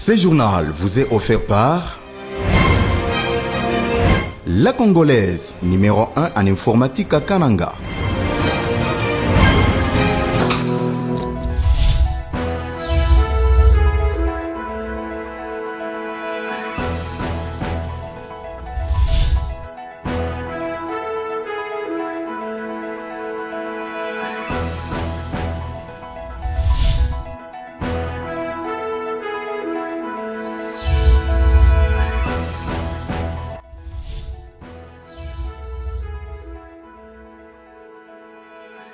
Ce journal vous est offert par la Congolaise, numéro 1 en informatique à Kananga.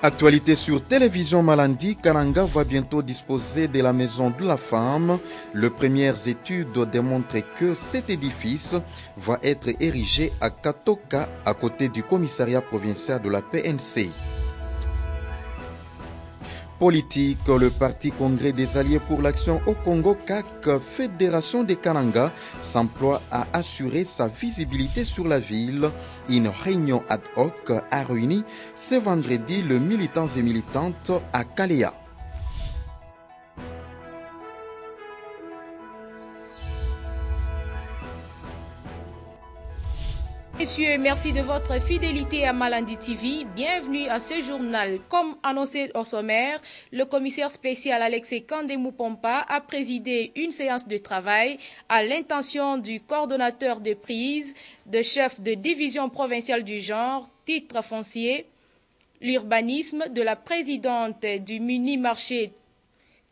Actualité sur Télévision Malandi, Kananga va bientôt disposer de la Maison de la Femme. Les premières études démontrent que cet édifice va être érigé à Katoka, à côté du commissariat provincial de la PNC. Politique, le Parti Congrès des Alliés pour l'Action au Congo, CAC, Fédération des Kananga, s'emploie à assurer sa visibilité sur la ville. Une réunion ad hoc a réuni ce vendredi les militants et militantes à Kalea. Messieurs, merci de votre fidélité à Malandi TV. Bienvenue à ce journal. Comme annoncé au sommaire, le commissaire spécial Alexis Kandemou-Pompa a présidé une séance de travail à l'intention du coordonnateur de prise, de chef de division provinciale du genre, titre foncier, l'urbanisme, de la présidente du mini-marché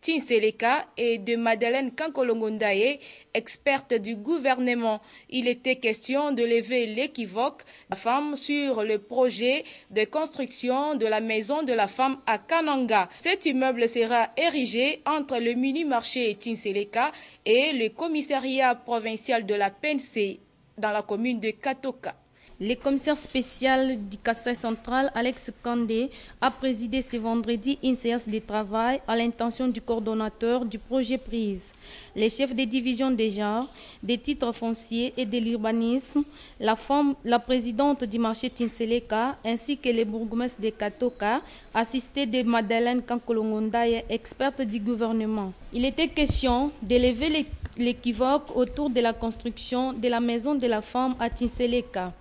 Tinseleka et de Madeleine Kankolongondaye, experte du gouvernement. Il était question de lever l'équivoque de la femme sur le projet de construction de la maison de la femme à Kananga. Cet immeuble sera érigé entre le mini-marché Tinseleka et le commissariat provincial de la PNC dans la commune de Katoka. Le commissaire spécial du Kassai central, Alex Kandé, a présidé ce vendredi une séance de travail à l'intention du coordonnateur du projet prise. Les chefs des divisions des genres, des titres fonciers et de l'urbanisme, la présidente du marché Tinseleka, ainsi que les bourgmestres de Katoka, assistés de Madeleine Kankolongondaye, experte du gouvernement. Il était question d'élever l'équivoque autour de la construction de la maison de la femme à Tinseleka.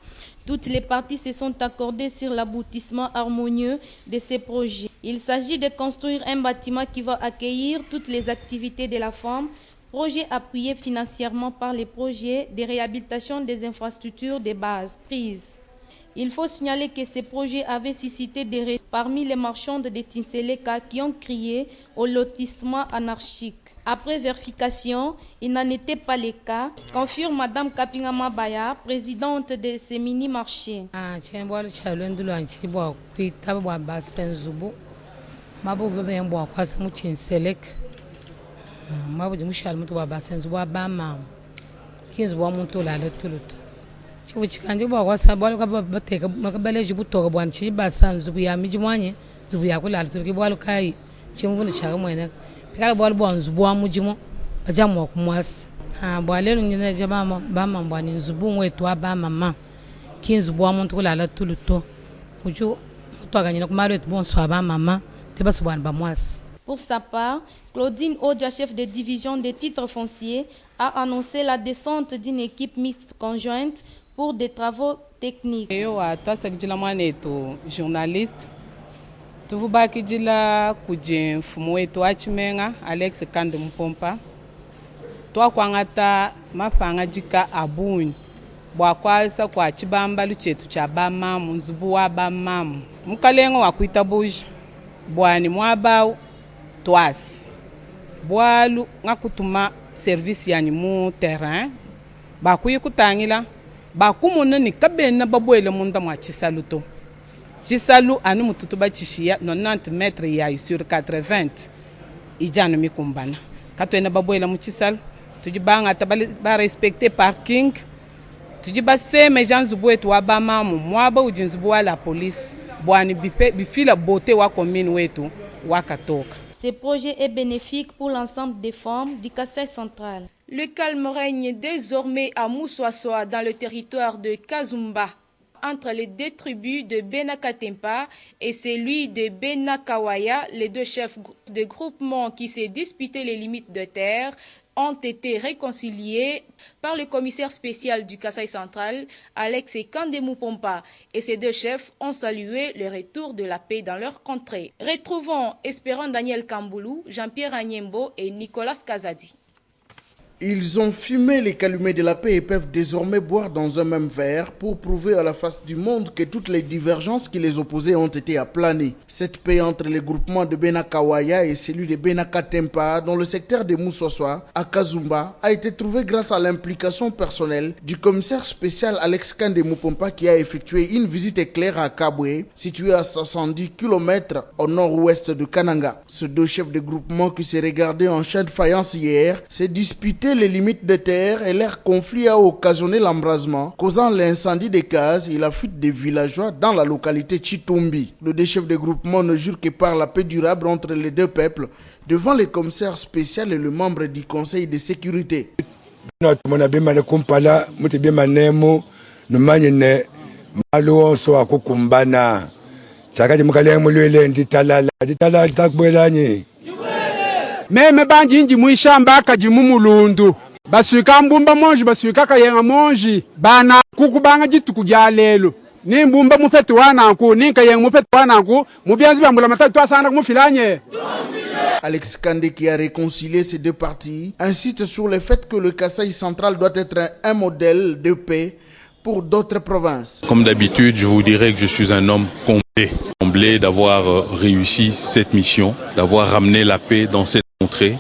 Toutes les parties se sont accordées sur l'aboutissement harmonieux de ces projets. Il s'agit de construire un bâtiment qui va accueillir toutes les activités de la femme, projet appuyé financièrement par les projets de réhabilitation des infrastructures de base prises. Il faut signaler que ces projets avaient suscité des réactions parmi les marchandes de Tinseleka qui ont crié au lotissement anarchique. Après vérification, il n'en était pas le cas, confirme Madame Kapinga Mabaya, présidente de ces mini-marchés. Pikala bol bon zubo amujimo bajamo kumwas boalelo nyina jama ba mambwani zubo wetu aba mama kin zubo amuntu kulala tuluto uju mutwaganyina kumalo etu bon so ba mama te basubwana ba mwasi. Pour sa part, Claudine Odja, chef de division des titres fonciers, a annoncé la descente d'une équipe mixte conjointe pour des travaux techniques. Yo atwa sakjila mwanetu journaliste tuvubaki jila kuje mfumu wetu achimenga Alex Kandemou-Pompa twakwangata mafanga jika abunyi bwakwasa kwa chibamba luchetu cha bamamu nzubu wa bamamu mukalengo wakuita buja bwani mwabau twasi bwalu ngakutuma service yani mu terrain bakuyikutangila bakumuna ni kabena babwele munda mwa chisaluto chisalu anu mututu bachishia 90 metres ya sur 80 ijana mikumbana katwena babwela mu chisalu tujibanga ba respecter parking tujiba seme janzu bwetu wa bamamu mwaba ujinzu bwa la police bwani bifila bote wa commune wetu wakatoka. Ce projet est bénéfique pour l'ensemble des femmes du Kassai central. Le calme règne désormais à Moussoissoa dans le territoire de Kazumba, entre les deux tribus de Benakatempa et celui de Benakawaya, les deux chefs de groupement qui s'est disputé les limites de terre ont été réconciliés par le commissaire spécial du Kasaï central, Alex Kandemou Pompa, et ces deux chefs ont salué le retour de la paix dans leur contrée. Retrouvons Espérant Daniel Kamboulou, Jean-Pierre Agnembo et Nicolas Kazadi. Ils ont fumé les calumets de la paix et peuvent désormais boire dans un même verre pour prouver à la face du monde que toutes les divergences qui les opposaient ont été aplanées. Cette paix entre les groupements de Benakawaya et celui de Benakatempa dans le secteur de Moussossoa à Kazumba a été trouvée grâce à l'implication personnelle du commissaire spécial Alex Kandemou Pompa qui a effectué une visite éclair à Kabwe, situé à 70 km au nord-ouest de Kananga. Ces deux chefs de groupement qui se regardaient en chien de faïence hier s'est disputé les limites de terre et leur conflit a occasionné l'embrasement, causant l'incendie des cases et la fuite des villageois dans la localité Chitumbi. Les deux chefs de groupement ne jurent que par la paix durable entre les deux peuples devant le commissaire spécial et le membre du conseil de sécurité. Meme banjinji muishamba akajimu mulundu basuika mbumba monji basuika kayenga monji bana kukubanga jituku ja lelo ni mbumba mufeti wananku ni kayenga mufeti wananku mubyanzi bambula matatu asana kumufilanye. Alex Kandé, qui a réconcilié ces deux parties, insiste sur le fait que le Kasaï central doit être un modèle de paix pour d'autres provinces. Comme d'habitude, je vous dirais que je suis un homme comblé d'avoir réussi cette mission, d'avoir ramené la paix dans cette contrée.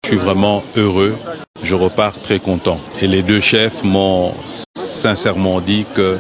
Je suis vraiment heureux, je repars très content. Et les deux chefs m'ont sincèrement dit que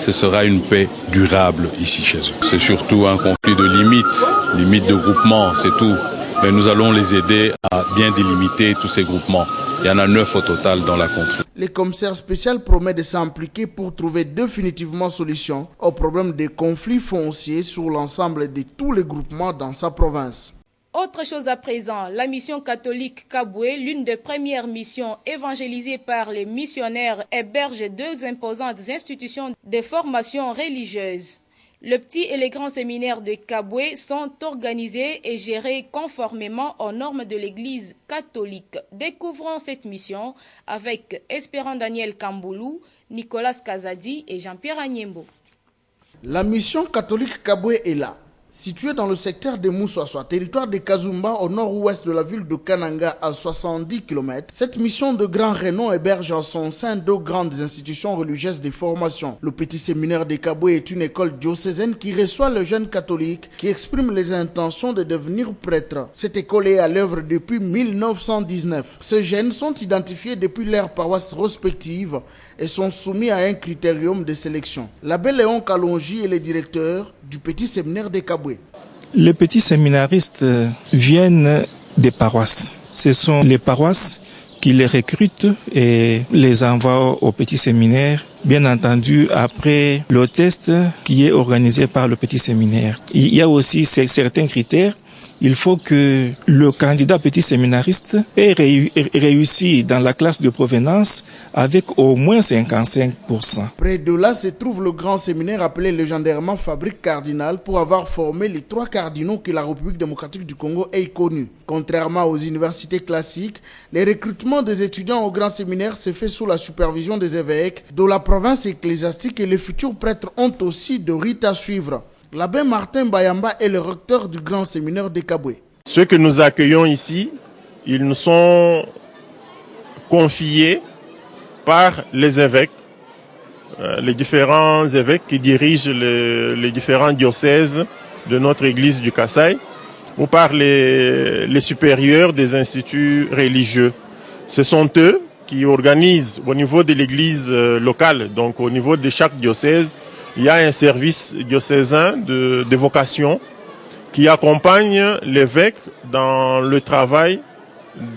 ce sera une paix durable ici chez eux. C'est surtout un conflit de limites de groupement, c'est tout. Mais nous allons les aider à bien délimiter tous ces groupements. Il y en a 9 au total dans la contrée. Le commissaire spécial promet de s'impliquer pour trouver définitivement solution au problème des conflits fonciers sur l'ensemble de tous les groupements dans sa province. Autre chose à présent, la mission catholique Kabwe, l'une des premières missions évangélisées par les missionnaires, héberge deux imposantes institutions de formation religieuse. Le petit et les grands séminaires de Kabwe sont organisés et gérés conformément aux normes de l'Église catholique. Découvrons cette mission avec Espérant Daniel Kamboulou, Nicolas Kazadi et Jean-Pierre Agnembo. La mission catholique Kabwe est là. Située dans le secteur de Moussossoa, territoire de Kazumba au nord-ouest de la ville de Kananga à 70 km, cette mission de grand renom héberge en son sein deux grandes institutions religieuses de formation. Le petit séminaire de Kabwe est une école diocésaine qui reçoit les jeunes catholiques qui expriment les intentions de devenir prêtres. Cette école est à l'œuvre depuis 1919. Ces jeunes sont identifiés depuis leurs paroisses respectives et sont soumis à un critérium de sélection. L'abbé Léon Kalonji est le directeur du petit séminaire de Kabwe. Les petits séminaristes viennent des paroisses. Ce sont les paroisses qui les recrutent et les envoient au petit séminaire, bien entendu après le test qui est organisé par le petit séminaire. Il y a aussi certains critères. Il faut que le candidat petit séminariste ait réussi dans la classe de provenance avec au moins 55%. Près de là se trouve le grand séminaire appelé légendairement Fabrique Cardinale pour avoir formé les 3 cardinaux que la République démocratique du Congo ait connus. Contrairement aux universités classiques, les recrutements des étudiants au grand séminaire se fait sous la supervision des évêques de la province ecclésiastique et les futurs prêtres ont aussi de rites à suivre. L'abbé Martin Bayamba est le recteur du grand séminaire de Kabwe. Ceux que nous accueillons ici, ils nous sont confiés par les évêques, les différents évêques qui dirigent les différents diocèses de notre église du Kasaï, ou par les supérieurs des instituts religieux. Ce sont eux qui organisent au niveau de l'église locale, donc au niveau de chaque diocèse, il y a un service diocésain de vocation qui accompagne l'évêque dans le travail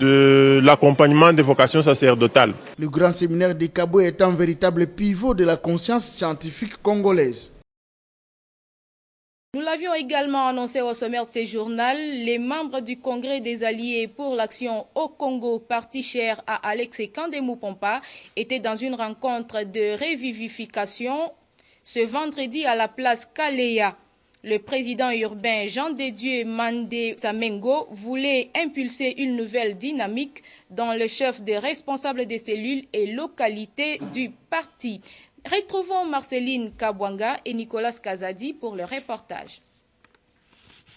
de l'accompagnement des vocations sacerdotales. Le grand séminaire de Kabwe est un véritable pivot de la conscience scientifique congolaise. Nous l'avions également annoncé au sommaire de ce journal, les membres du Congrès des Alliés pour l'action au Congo, parti cher à Alex Kandemou Pompa, étaient dans une rencontre de revivification ce vendredi à la place Kaleya. Le président urbain Jean de Dieu Mandé Samengo voulait impulser une nouvelle dynamique dans le chef des responsables des cellules et localités du parti. Retrouvons Marceline Kabwanga et Nicolas Kazadi pour le reportage.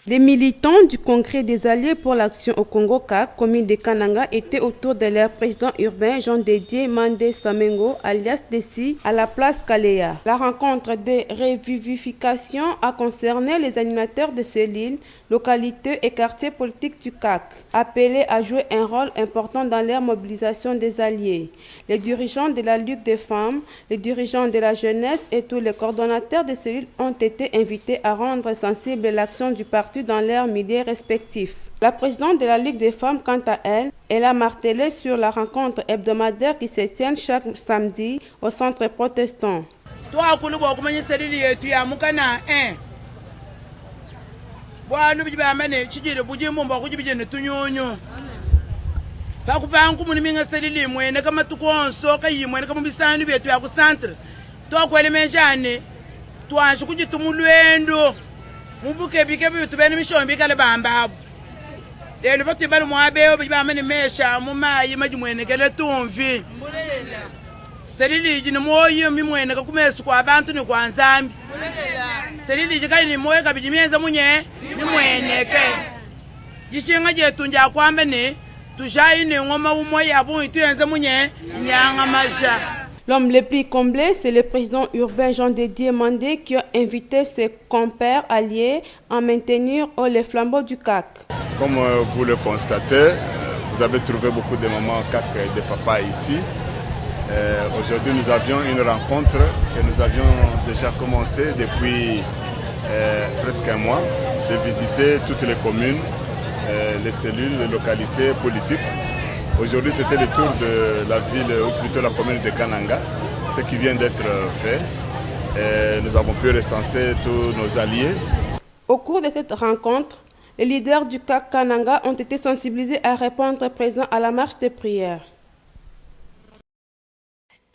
Les militants du Congrès des Alliés pour l'action au Congo CAC, commune de Kananga, étaient autour de leur président urbain Jean Dédié Mandé Samengo, alias Dessi, à la place Kalea. La rencontre de revivification a concerné les animateurs de cellules, localités et quartiers politiques du CAC, appelés à jouer un rôle important dans leur mobilisation des alliés. Les dirigeants de la Ligue des femmes, les dirigeants de la jeunesse et tous les coordonnateurs de cellules ont été invités à rendre sensible l'action du parti dans leurs milieux respectifs. La présidente de la Ligue des femmes, quant à elle a martelé sur la rencontre hebdomadaire qui se tient chaque samedi au centre protestant. Mubuke bike tubene mishombi kale bambabu lelo bati bali mwabeo bamene mesha mumayi majimwenekele tumvi selili jini moyo mimwene kakumesu kwa abantu ni kwa nzambi selili jikali ni moyo kabijimienza munye nimweneke jishinga jetunja kwambe ni tujaine ngoma umoya abu ituenza munye nyanga maja. L'homme le plus comblé, c'est le président urbain Jean Dédié Mandé qui a invité ses compères alliés à maintenir les flambeaux du CAC. Comme vous le constatez, vous avez trouvé beaucoup de mamans CAC et de papas ici. Aujourd'hui, nous avions une rencontre que nous avions déjà commencé depuis presque un mois, de visiter toutes les communes, les cellules, les localités politiques. Aujourd'hui, c'était le tour de la ville, ou plutôt la commune de Kananga, ce qui vient d'être fait. Nous avons pu recenser tous nos alliés. Au cours de cette rencontre, les leaders du CAC Kananga ont été sensibilisés à répondre présent à la marche de prière.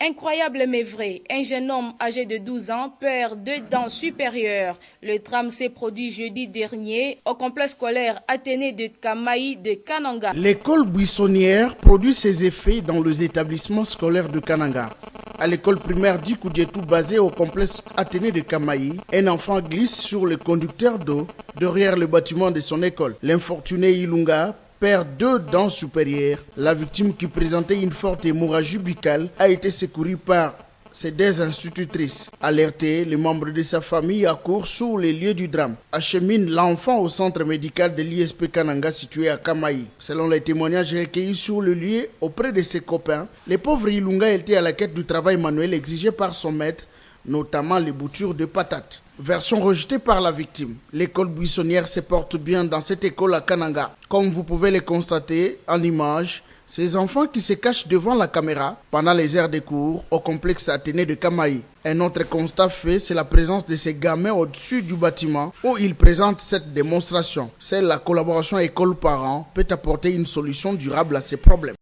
Incroyable mais vrai, un jeune homme âgé de 12 ans perd 2 dents supérieures. Le drame s'est produit jeudi dernier au complexe scolaire Athénée de Kamaï de Kananga. L'école buissonnière produit ses effets dans les établissements scolaires de Kananga. À l'école primaire d'Ikoudjetou basée au complexe Athénée de Kamaï, un enfant glisse sur le conducteur d'eau derrière le bâtiment de son école. L'infortuné Ilunga perd 2 dents supérieures. La victime, qui présentait une forte hémorragie buccale, a été secourue par ses 2 institutrices. Alertés, les membres de sa famille accourent sur les lieux du drame, acheminent l'enfant au centre médical de l'ISP Kananga situé à Kamaï. Selon les témoignages recueillis sur le lieu auprès de ses copains, les pauvres Ilunga étaient à la quête du travail manuel exigé par son maître, notamment les boutures de patates. Version rejetée par la victime. L'école buissonnière se porte bien dans cette école à Kananga. Comme vous pouvez le constater en image, ces enfants qui se cachent devant la caméra pendant les heures de cours au complexe Athénée de Kamaï. Un autre constat fait, c'est la présence de ces gamins au-dessus du bâtiment où ils présentent cette démonstration. Seule la collaboration école-parents peut apporter une solution durable à ces problèmes.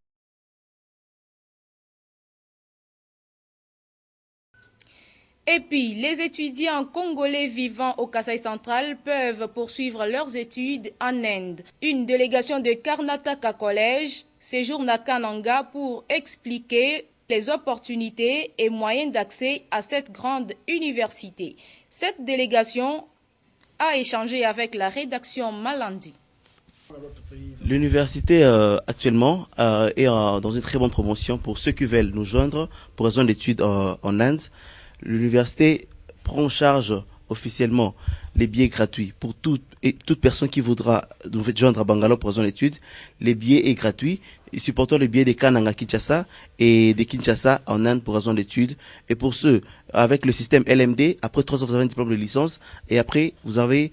Et puis, les étudiants congolais vivant au Kasaï central peuvent poursuivre leurs études en Inde. Une délégation de Karnataka College séjourne à Kananga pour expliquer les opportunités et moyens d'accès à cette grande université. Cette délégation a échangé avec la rédaction Malandi. L'université actuellement est dans une très bonne promotion pour ceux qui veulent nous joindre pour raison d'études en Inde. L'université prend en charge officiellement les billets gratuits pour toute personne qui voudra nous joindre à Bangalore pour raison d'études. Les billets est gratuits. Ils supportent les billets de Kananga Kinshasa et de Kinshasa en Inde pour raison d'études. Et pour ceux avec le système LMD, après 3 ans vous avez un diplôme de licence et après vous avez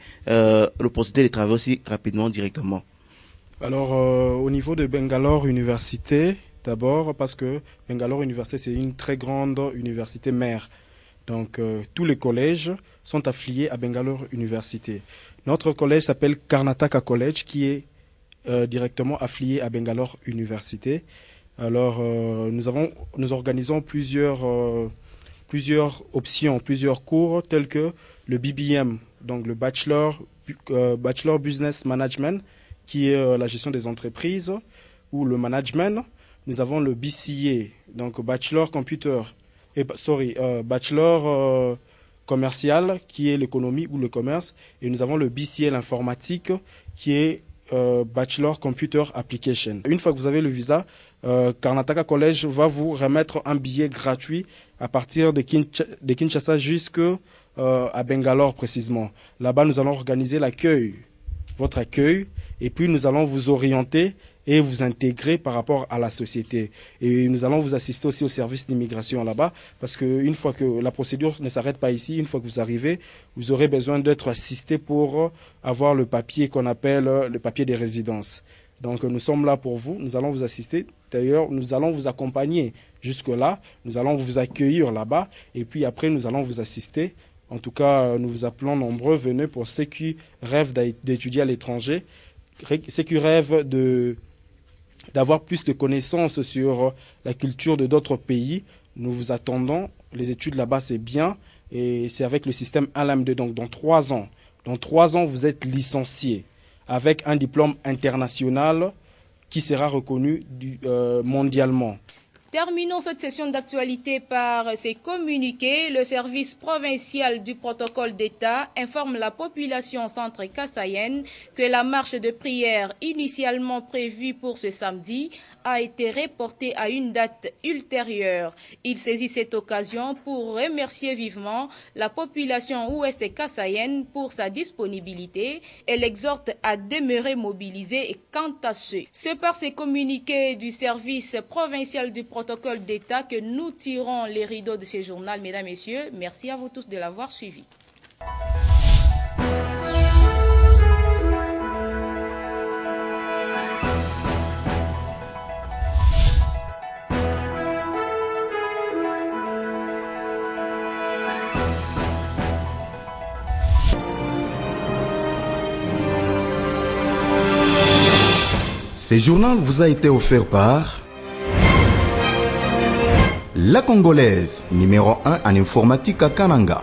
l'opportunité de travailler aussi rapidement directement. Alors au niveau de Bangalore Université, d'abord parce que Bangalore Université c'est une très grande université mère. Donc tous les collèges sont affiliés à Bangalore Université. Notre collège s'appelle Karnataka College qui est directement affilié à Bangalore Université. Alors nous organisons plusieurs options, plusieurs cours tels que le BBM, donc le bachelor business management, qui est la gestion des entreprises ou le management. Nous avons le BCA, donc bachelor commercial, qui est l'économie ou le commerce, et nous avons le BCA, l'informatique, qui est Bachelor Computer Application. Une fois que vous avez le visa, Karnataka College va vous remettre un billet gratuit à partir de Kinshasa jusqu'à Bangalore précisément. Là-bas, nous allons organiser votre accueil, et puis nous allons vous orienter et vous intégrer par rapport à la société. Et nous allons vous assister aussi au service d'immigration là-bas, parce qu'une fois que la procédure ne s'arrête pas ici, une fois que vous arrivez, vous aurez besoin d'être assisté pour avoir le papier qu'on appelle le papier des résidences. Donc nous sommes là pour vous, nous allons vous assister. D'ailleurs, nous allons vous accompagner jusque-là, nous allons vous accueillir là-bas, et puis après nous allons vous assister. En tout cas, nous vous appelons nombreux, venez pour ceux qui rêvent d'étudier à l'étranger, ceux qui rêvent d'avoir plus de connaissances sur la culture de d'autres pays. Nous vous attendons. Les études là-bas, c'est bien. Et c'est avec le système ALAM2. Donc, dans 3 ans, vous êtes licencié avec un diplôme international qui sera reconnu mondialement. Terminons cette session d'actualité par ces communiqués. Le service provincial du protocole d'État informe la population centre-kasaïenne que la marche de prière initialement prévue pour ce samedi a été reportée à une date ultérieure. Il saisit cette occasion pour remercier vivement la population ouest-kasaïenne pour sa disponibilité et l'exhorte à demeurer mobilisée. Et quant à c'est par ces communiqués du service provincial du protocole d'État que nous tirons les rideaux de ce journal, mesdames et messieurs. Merci à vous tous de l'avoir suivi. Ce journal vous a été offert par La Congolaise, numéro 1 en informatique à Kananga.